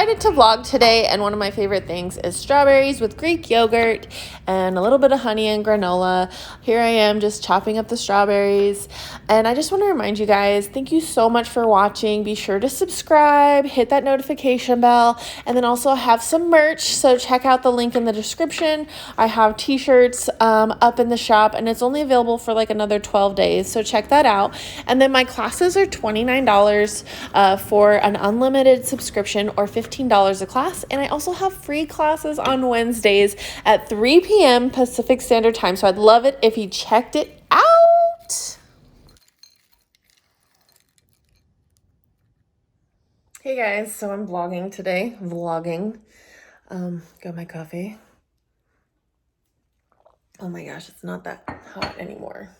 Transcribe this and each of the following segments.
decided to vlog today, and one of my favorite things is strawberries with Greek yogurt and a little bit of honey and granola. Here I am just chopping up the strawberries, and I just want to remind you guys, thank you so much for watching. Be sure to subscribe, hit that notification bell, and then also have some merch, so check out the link in the description. I have t-shirts up in the shop, and it's only available for like another 12 days, so check that out. And then my classes are $29 for an unlimited subscription, or $15 a class. And I also have free classes on Wednesdays at 3 p.m. Pacific Standard Time. So I'd love it if you checked it out. Hey guys, so I'm vlogging today. Got my coffee. Oh my gosh, it's not that hot anymore.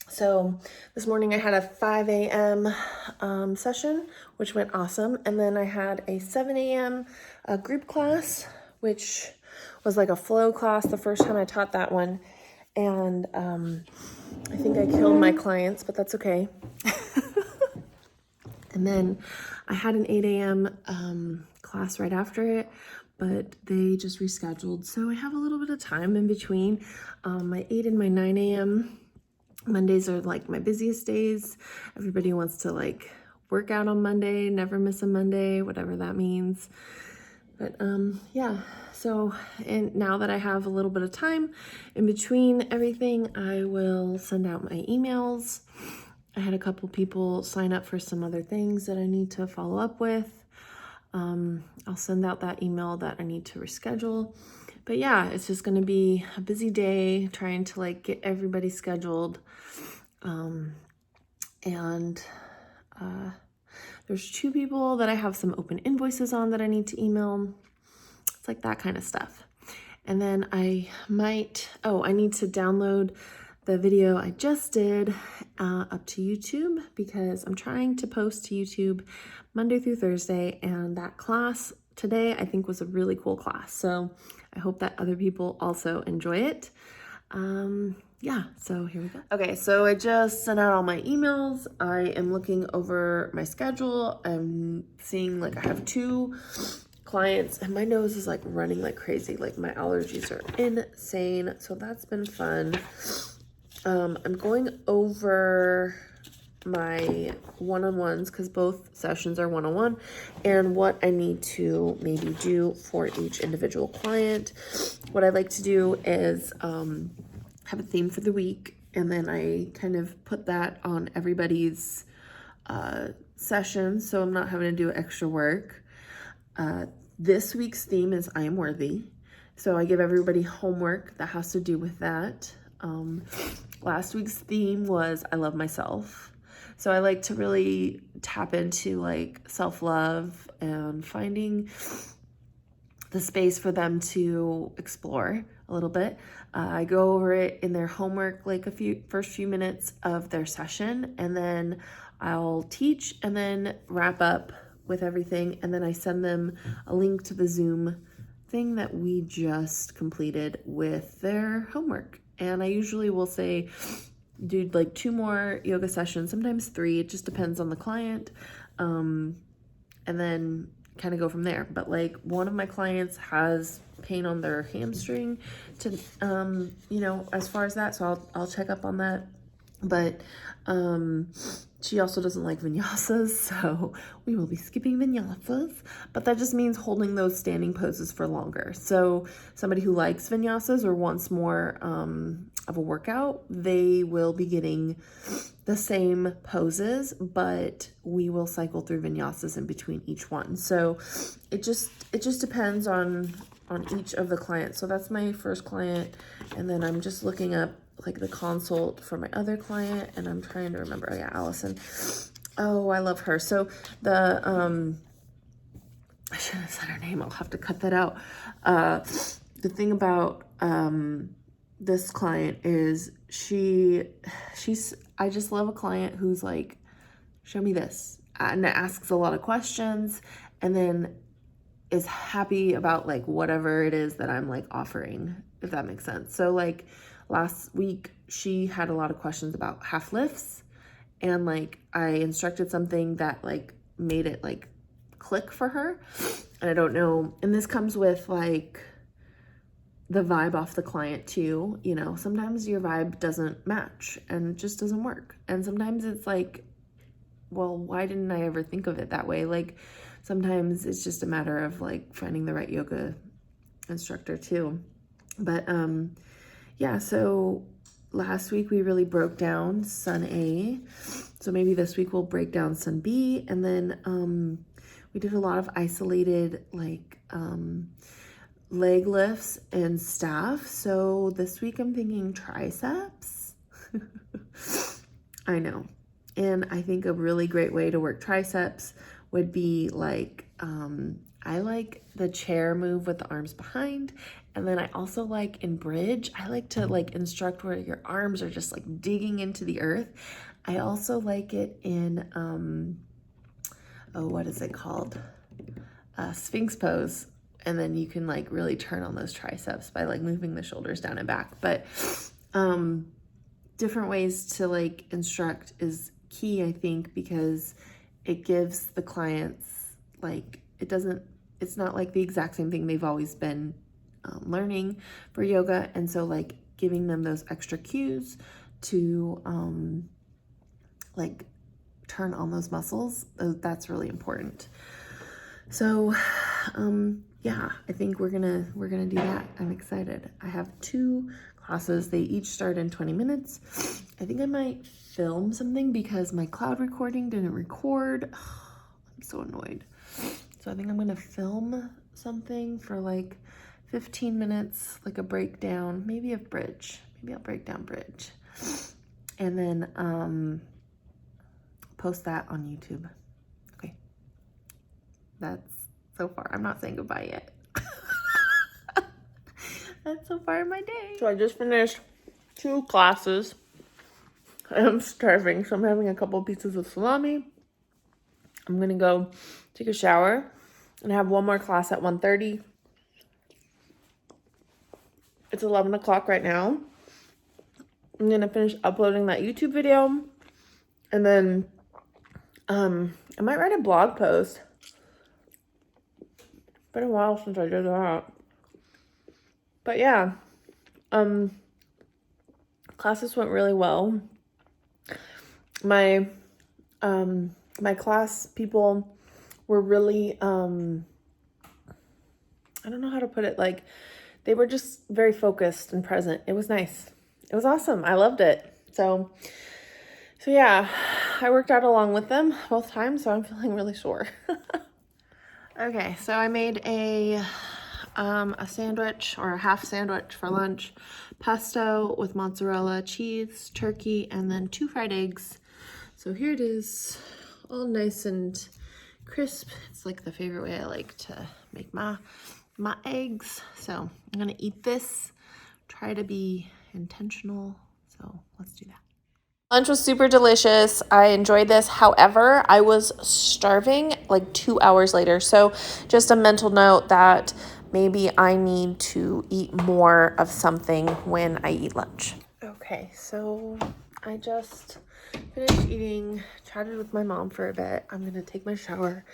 So this morning I had a 5 a.m. Session, which went awesome. And then I had a 7 a.m. Group class, which was like a flow class the first time I taught that one. And I think I killed my clients, but that's okay. And then I had an 8 a.m. Class right after it, but they just rescheduled. So I have a little bit of time in between. My 8 and my 9 a.m. Mondays are like my busiest days. Everybody wants to like work out on Monday, never miss a Monday, whatever that means. But yeah, so and now that I have a little bit of time in between everything, I will send out my emails. I had a couple people sign up for some other things that I need to follow up with. I'll send out that email that I need to reschedule. But yeah, it's just going to be a busy day trying to like get everybody scheduled. There's 2 people that I have some open invoices on that I need to email. It's like that kind of stuff. And then I need to download the video I just did up to YouTube, because I'm trying to post to YouTube Monday through Thursday. And that class today I think was a really cool class. So I hope that other people also enjoy it. Yeah, so here we go. Okay, so I just sent out all my emails. I am looking over my schedule. I'm seeing like I have 2 clients, and my nose is like running like crazy. Like my allergies are insane. So that's been fun. I'm going over my one-on-ones, because both sessions are one-on-one, and what I need to maybe do for each individual client. What I like to do is have a theme for the week, and then I kind of put that on everybody's session, so I'm not having to do extra work. This week's theme is I Am Worthy, so I give everybody homework that has to do with that. Last week's theme was I Love Myself. So I like to really tap into like self-love and finding the space for them to explore a little bit. I go over it in their homework, like first few minutes of their session, and then I'll teach and then wrap up with everything. And then I send them a link to the Zoom thing that we just completed with their homework. And I usually will say, do like 2 more yoga sessions, sometimes 3, it just depends on the client. And then kind of go from there. But like one of my clients has pain on their hamstring to, as far as that. So I'll check up on that. But, she also doesn't like vinyasas, so we will be skipping vinyasas, but that just means holding those standing poses for longer. So somebody who likes vinyasas or wants more of a workout, they will be getting the same poses, but we will cycle through vinyasas in between each one. So it just depends on each of the clients. So that's my first client, and then I'm just looking up like the consult for my other client, and I'm trying to remember. Oh yeah, Allison. Oh, I love her. So the I should have said her name. I'll have to cut that out. The thing about this client is I just love a client who's like, show me this, and asks a lot of questions, and then is happy about like whatever it is that I'm like offering, if that makes sense. So like last week, she had a lot of questions about half lifts, and like I instructed something that like made it like click for her. And I don't know, and this comes with like the vibe off the client too. You know, sometimes your vibe doesn't match and it just doesn't work. And sometimes it's like, well, why didn't I ever think of it that way? Like sometimes it's just a matter of like finding the right yoga instructor too. But yeah, so last week we really broke down Sun A. So maybe this week we'll break down Sun B. And then we did a lot of isolated like leg lifts and staff. So this week I'm thinking triceps. I know. And I think a really great way to work triceps would be like, I like the chair move with the arms behind. And then I also like in bridge, I like to like instruct where your arms are just like digging into the earth. I also like it in, what is it called? Sphinx pose. And then you can like really turn on those triceps by like moving the shoulders down and back. But different ways to like instruct is key, I think, because it gives the clients like, it's not like the exact same thing they've always been learning for yoga. And so like giving them those extra cues to like turn on those muscles, that's really important. So yeah, I think we're gonna do that. I'm excited. I have 2 classes. They each start in 20 minutes. I think I might film something because my cloud recording didn't record. I'm so annoyed. So I think I'm gonna film something for like 15 minutes, like a breakdown, maybe of bridge. Maybe I'll break down bridge. And then post that on YouTube. Okay. That's so far. I'm not saying goodbye yet. That's so far in my day. So I just finished 2 classes. I'm starving, so I'm having a couple pieces of salami. I'm gonna go take a shower and have one more class at 1:30. It's 11 o'clock right now. I'm gonna finish uploading that YouTube video, and then I might write a blog post. It's been a while since I did that. But yeah, classes went really well. My class people were really, I don't know how to put it, like, they were just very focused and present. It was nice. It was awesome. I loved it. So yeah, I worked out along with them both times, so I'm feeling really sore. Okay, so I made a sandwich or a half sandwich for lunch. Pesto with mozzarella, cheese, turkey, and then 2 fried eggs. So here it is, all nice and crisp. It's like the favorite way I like to make my eggs. So I'm gonna eat this, try to be intentional. So let's do that. Lunch was super delicious. I enjoyed this. However, I was starving like 2 hours later. So just a mental note that maybe I need to eat more of something when I eat lunch. Okay, so I just finished eating, chatted with my mom for a bit. I'm gonna take my shower.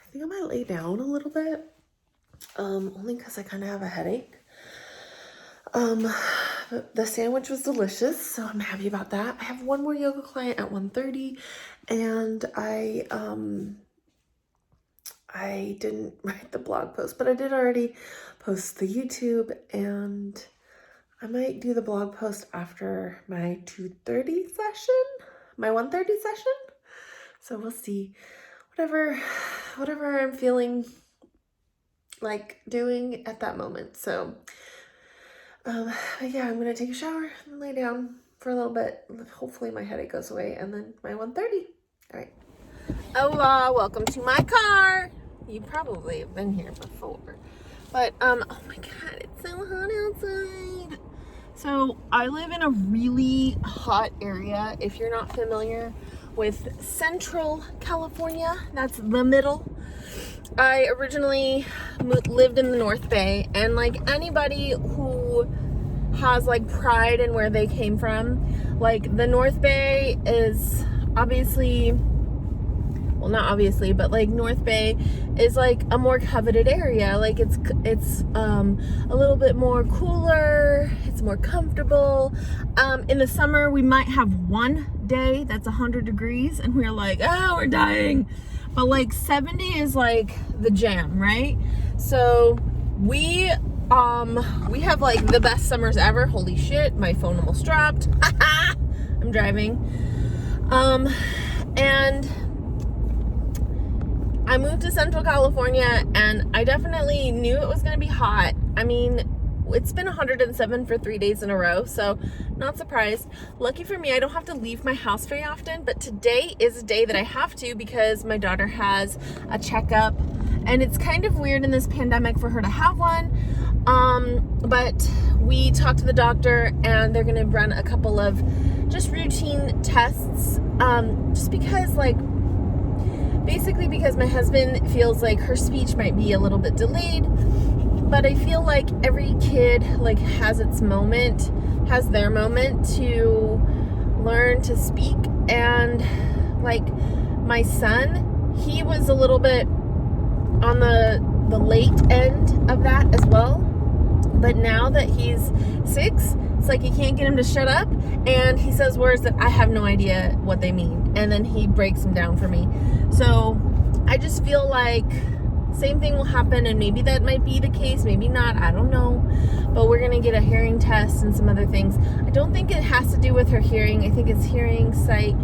I think I might lay down a little bit, only because I kind of have a headache. But the sandwich was delicious, so I'm happy about that. I have one more yoga client at 1:30, and I didn't write the blog post, but I did already post the YouTube, and I might do the blog post after my 2:30 session, my 1:30 session. So we'll see. Whatever I'm feeling like doing at that moment. So but yeah, I'm gonna take a shower and lay down for a little bit. Hopefully my headache goes away, and then my 1:30. All right. Hola, welcome to my car. You probably have been here before, but oh my God, it's so hot outside. So I live in a really hot area. If you're not familiar with Central California, that's the middle. I originally lived in the North Bay, and like anybody who has like pride in where they came from, like the North Bay is obviously well, not obviously, but like North Bay is like a more coveted area. Like it's a little bit more cooler, it's more comfortable. In the summer we might have one day that's 100 degrees and we're like, oh, we're dying. But like 70 is like the jam, right? So we have like the best summers ever. Holy shit, my phone almost dropped. I'm driving. And I moved to Central California and I definitely knew it was going to be hot. I mean, it's been 107 for 3 days in a row, so not surprised. Lucky for me, I don't have to leave my house very often, but today is a day that I have to because my daughter has a checkup, and it's kind of weird in this pandemic for her to have one. But we talked to the doctor and they're gonna run a couple of just routine tests, just because basically because my husband feels like her speech might be a little bit delayed, but I feel like every kid like has their moment to learn to speak. And like my son, he was a little bit on the late end of that as well. But now that he's 6, it's like you can't get him to shut up, and he says words that I have no idea what they mean, and then he breaks them down for me. So I just feel like same thing will happen, and maybe that might be the case, maybe not, I don't know. But we're gonna get a hearing test and some other things. I don't think it has to do with her hearing. I think it's hearing, sight,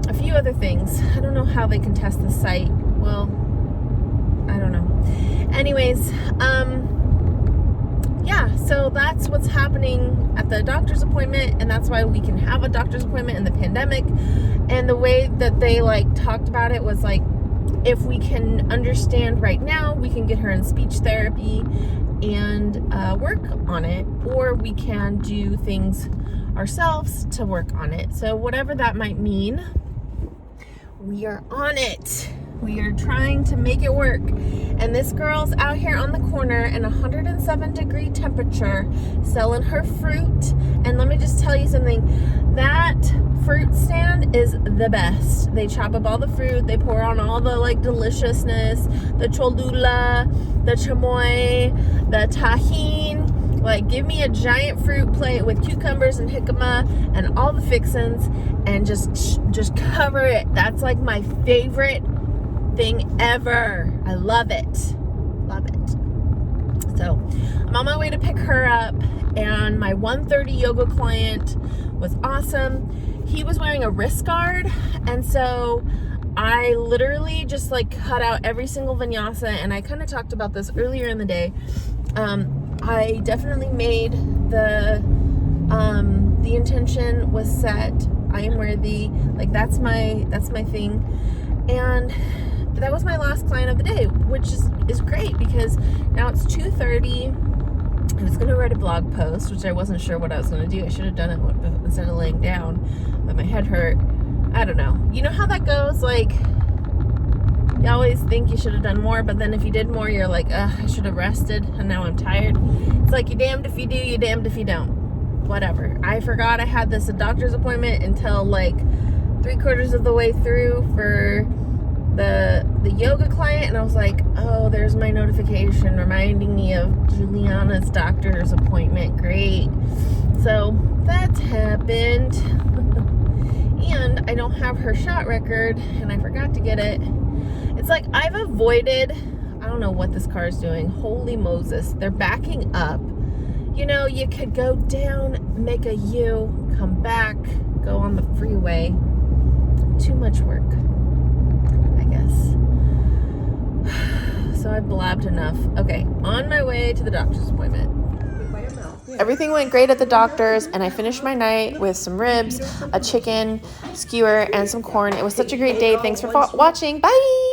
a few other things. I don't know how they can test the sight. Well, I don't know. Anyways, yeah, so that's what's happening at the doctor's appointment, and that's why we can have a doctor's appointment in the pandemic. And the way that they like talked about it was like, if we can understand right now, we can get her in speech therapy and work on it, or we can do things ourselves to work on it. So whatever that might mean, we are on it. We are trying to make it work. And this girl's out here on the corner in 107-degree temperature selling her fruit. And let me just tell you something, that fruit stand is the best. They chop up all the fruit, they pour on all the like deliciousness, the cholula, the chamoy, the tahine. Like, give me a giant fruit plate with cucumbers and jicama and all the fixins, and just cover it. That's like my favorite thing ever. I love it. Love it. So I'm on my way to pick her up, and my 1:30 yoga client was awesome. He was wearing a wrist guard, and so I literally just like cut out every single vinyasa, and I kind of talked about this earlier in the day. I definitely made the intention was set. I am worthy. Like that's my thing. And that was my last client of the day, which is great because now it's 2:30. I was gonna write a blog post, which I wasn't sure what I was gonna do. I should have done it instead of laying down, but my head hurt. I don't know. You know how that goes? Like, you always think you should have done more, but then if you did more, you're like, I should have rested, and now I'm tired. It's like, you're damned if you do, you're damned if you don't. Whatever. I forgot I had a doctor's appointment until like 3/4 of the way through for the yoga client, and I was like, oh, there's my notification reminding me of Juliana's doctor's appointment. Great. So that's happened. And I don't have her shot record, and I forgot to get it. It's like I've avoided, I don't know what this car is doing. Holy Moses. They're backing up. You know, you could go down, make a U, come back, go on the freeway. Too much work, I guess. So I blabbed enough. Okay, on my way to the doctor's appointment. Everything went great at the doctor's, and I finished my night with some ribs, a chicken skewer, and some corn. It was such a great day. Thanks for watching. Bye!